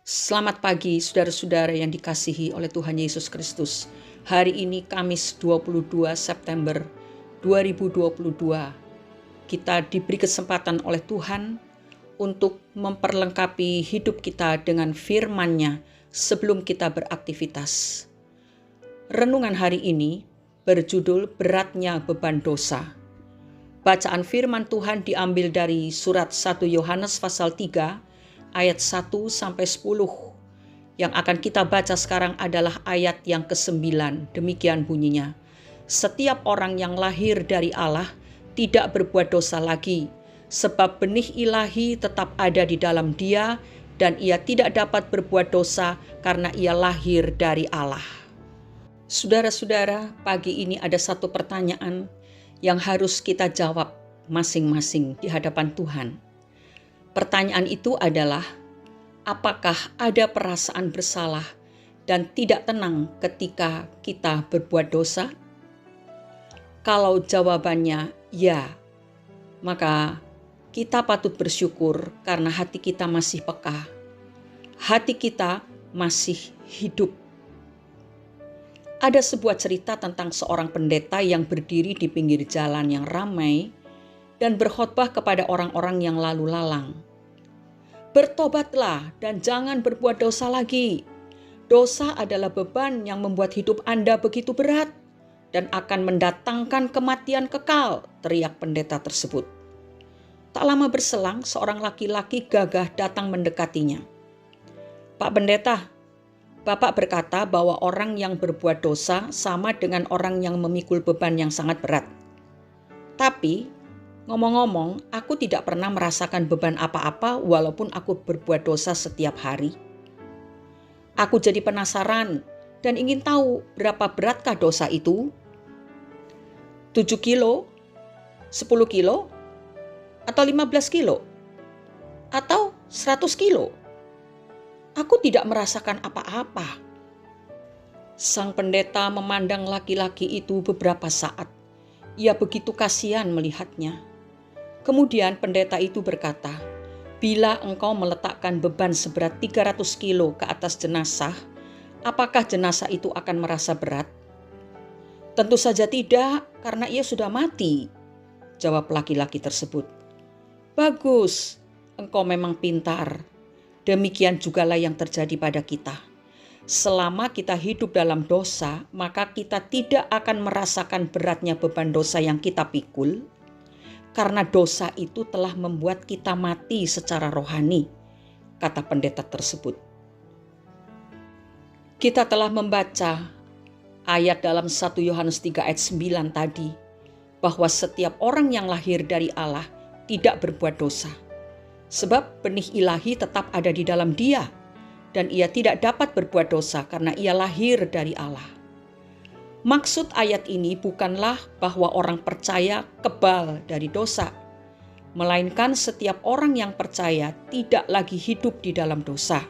Selamat pagi saudara-saudara yang dikasihi oleh Tuhan Yesus Kristus. Hari ini Kamis 22 September 2022. Kita diberi kesempatan oleh Tuhan untuk memperlengkapi hidup kita dengan firman-Nya sebelum kita beraktivitas. Renungan hari ini berjudul Beratnya Beban Dosa. Bacaan firman Tuhan diambil dari surat 1 Yohanes pasal 3 ayat 1-10. Yang akan kita baca sekarang adalah ayat yang ke-9. Demikian bunyinya. Setiap orang yang lahir dari Allah tidak berbuat dosa lagi, sebab benih ilahi tetap ada di dalam dia, dan ia tidak dapat berbuat dosa karena ia lahir dari Allah. Saudara-saudara, pagi ini ada satu pertanyaan yang harus kita jawab masing-masing di hadapan Tuhan. Pertanyaan itu adalah, apakah ada perasaan bersalah dan tidak tenang ketika kita berbuat dosa? Kalau jawabannya ya, maka kita patut bersyukur karena hati kita masih peka. Hati kita masih hidup. Ada sebuah cerita tentang seorang pendeta yang berdiri di pinggir jalan yang ramai dan berkhotbah kepada orang-orang yang lalu lalang. Bertobatlah dan jangan berbuat dosa lagi. Dosa adalah beban yang membuat hidup Anda begitu berat dan akan mendatangkan kematian kekal, teriak pendeta tersebut. Tak lama berselang, seorang laki-laki gagah datang mendekatinya. Pak pendeta, Bapak berkata bahwa orang yang berbuat dosa sama dengan orang yang memikul beban yang sangat berat. Tapi ngomong-ngomong, aku tidak pernah merasakan beban apa-apa walaupun aku berbuat dosa setiap hari. Aku jadi penasaran dan ingin tahu berapa beratkah dosa itu? 7 kilo? 10 kilo? Atau 15 kilo? Atau 100 kilo? Aku tidak merasakan apa-apa. Sang pendeta memandang laki-laki itu beberapa saat. Ia begitu kasihan melihatnya. Kemudian pendeta itu berkata, bila engkau meletakkan beban seberat 300 kilo ke atas jenazah, apakah jenazah itu akan merasa berat? Tentu saja tidak, karena ia sudah mati, jawab laki-laki tersebut. Bagus, engkau memang pintar. Demikian jugalah yang terjadi pada kita. Selama kita hidup dalam dosa, maka kita tidak akan merasakan beratnya beban dosa yang kita pikul, karena dosa itu telah membuat kita mati secara rohani, kata pendeta tersebut. Kita telah membaca ayat dalam 1 Yohanes 3 ayat 9 tadi, bahwa setiap orang yang lahir dari Allah tidak berbuat dosa. Sebab benih ilahi tetap ada di dalam dia, dan ia tidak dapat berbuat dosa karena ia lahir dari Allah. Maksud ayat ini bukanlah bahwa orang percaya kebal dari dosa, melainkan setiap orang yang percaya tidak lagi hidup di dalam dosa.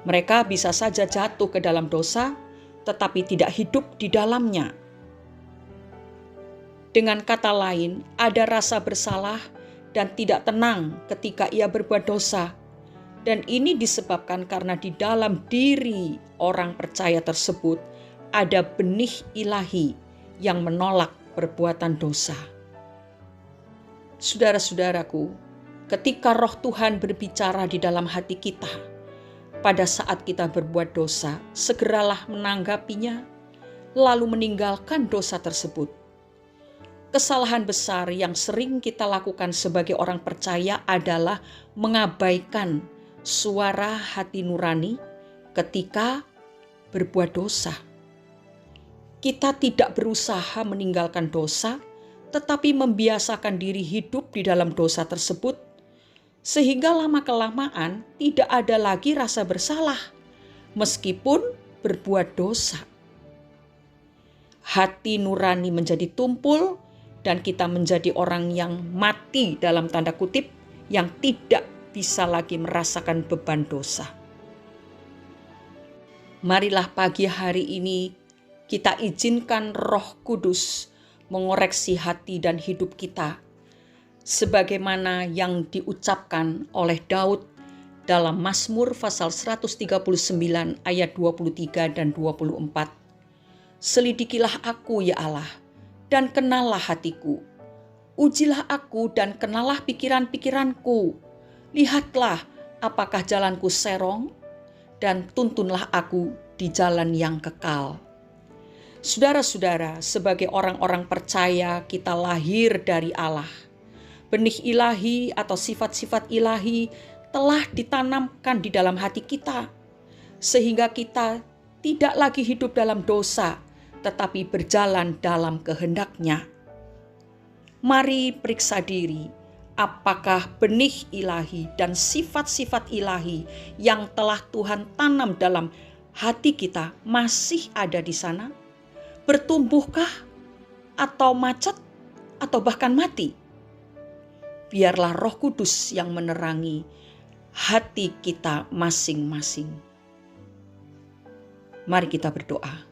Mereka bisa saja jatuh ke dalam dosa, tetapi tidak hidup di dalamnya. Dengan kata lain, ada rasa bersalah dan tidak tenang ketika ia berbuat dosa. Dan ini disebabkan karena di dalam diri orang percaya tersebut ada benih ilahi yang menolak perbuatan dosa. Saudara-saudaraku, ketika Roh Tuhan berbicara di dalam hati kita, pada saat kita berbuat dosa, segeralah menanggapinya, lalu meninggalkan dosa tersebut. Kesalahan besar yang sering kita lakukan sebagai orang percaya adalah mengabaikan suara hati nurani ketika berbuat dosa. Kita tidak berusaha meninggalkan dosa, tetapi membiasakan diri hidup di dalam dosa tersebut, sehingga lama-kelamaan tidak ada lagi rasa bersalah, meskipun berbuat dosa. Hati nurani menjadi tumpul, dan kita menjadi orang yang mati dalam tanda kutip, yang tidak bisa lagi merasakan beban dosa. Marilah pagi hari ini kita izinkan Roh Kudus mengoreksi hati dan hidup kita, sebagaimana yang diucapkan oleh Daud dalam Mazmur pasal 139 ayat 23 dan 24. Selidikilah aku ya Allah, dan kenallah hatiku. Ujilah aku dan kenallah pikiran-pikiranku. Lihatlah apakah jalanku serong, dan tuntunlah aku di jalan yang kekal. Saudara-saudara, sebagai orang-orang percaya, kita lahir dari Allah. Benih ilahi atau sifat-sifat ilahi telah ditanamkan di dalam hati kita, sehingga kita tidak lagi hidup dalam dosa, tetapi berjalan dalam kehendak-Nya. Mari periksa diri, apakah benih ilahi dan sifat-sifat ilahi yang telah Tuhan tanam dalam hati kita masih ada di sana? Bertumbuhkah atau macet atau bahkan mati? Biarlah Roh Kudus yang menerangi hati kita masing-masing. Mari kita berdoa.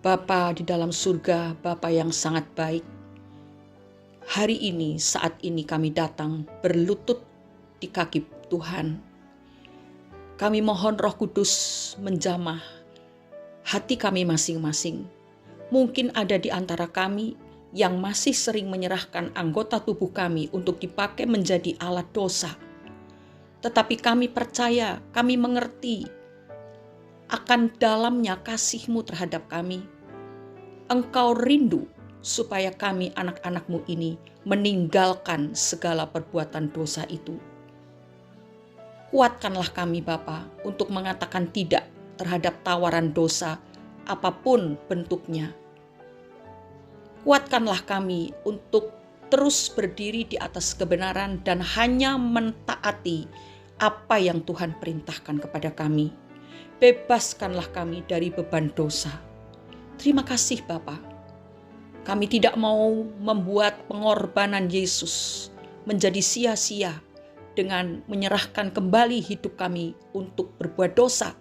Bapa di dalam surga, Bapa yang sangat baik, hari ini, saat ini kami datang berlutut di kaki Tuhan. Kami mohon Roh Kudus menjamah hati kami masing-masing. Mungkin ada di antara kami yang masih sering menyerahkan anggota tubuh kami untuk dipakai menjadi alat dosa. Tetapi kami percaya, kami mengerti akan dalamnya kasih-Mu terhadap kami. Engkau rindu supaya kami anak-anak-Mu ini meninggalkan segala perbuatan dosa itu. Kuatkanlah kami Bapa untuk mengatakan tidak terhadap tawaran dosa apapun bentuknya. Kuatkanlah kami untuk terus berdiri di atas kebenaran dan hanya mentaati apa yang Tuhan perintahkan kepada kami. Bebaskanlah kami dari beban dosa. Terima kasih Bapa. Kami tidak mau membuat pengorbanan Yesus menjadi sia-sia dengan menyerahkan kembali hidup kami untuk berbuat dosa.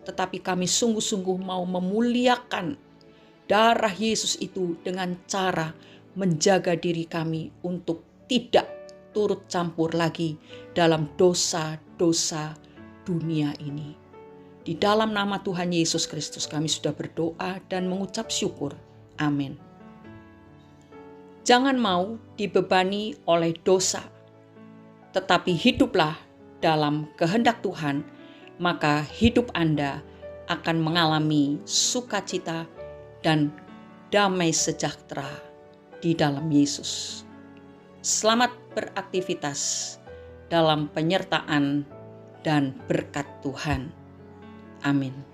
Tetapi kami sungguh-sungguh mau memuliakan darah Yesus itu dengan cara menjaga diri kami untuk tidak turut campur lagi dalam dosa-dosa dunia ini. Di dalam nama Tuhan Yesus Kristus kami sudah berdoa dan mengucap syukur. Amin. Jangan mau dibebani oleh dosa, tetapi hiduplah dalam kehendak Tuhan, maka hidup Anda akan mengalami sukacita dan damai sejahtera di dalam Yesus. Selamat beraktivitas dalam penyertaan dan berkat Tuhan. Amin.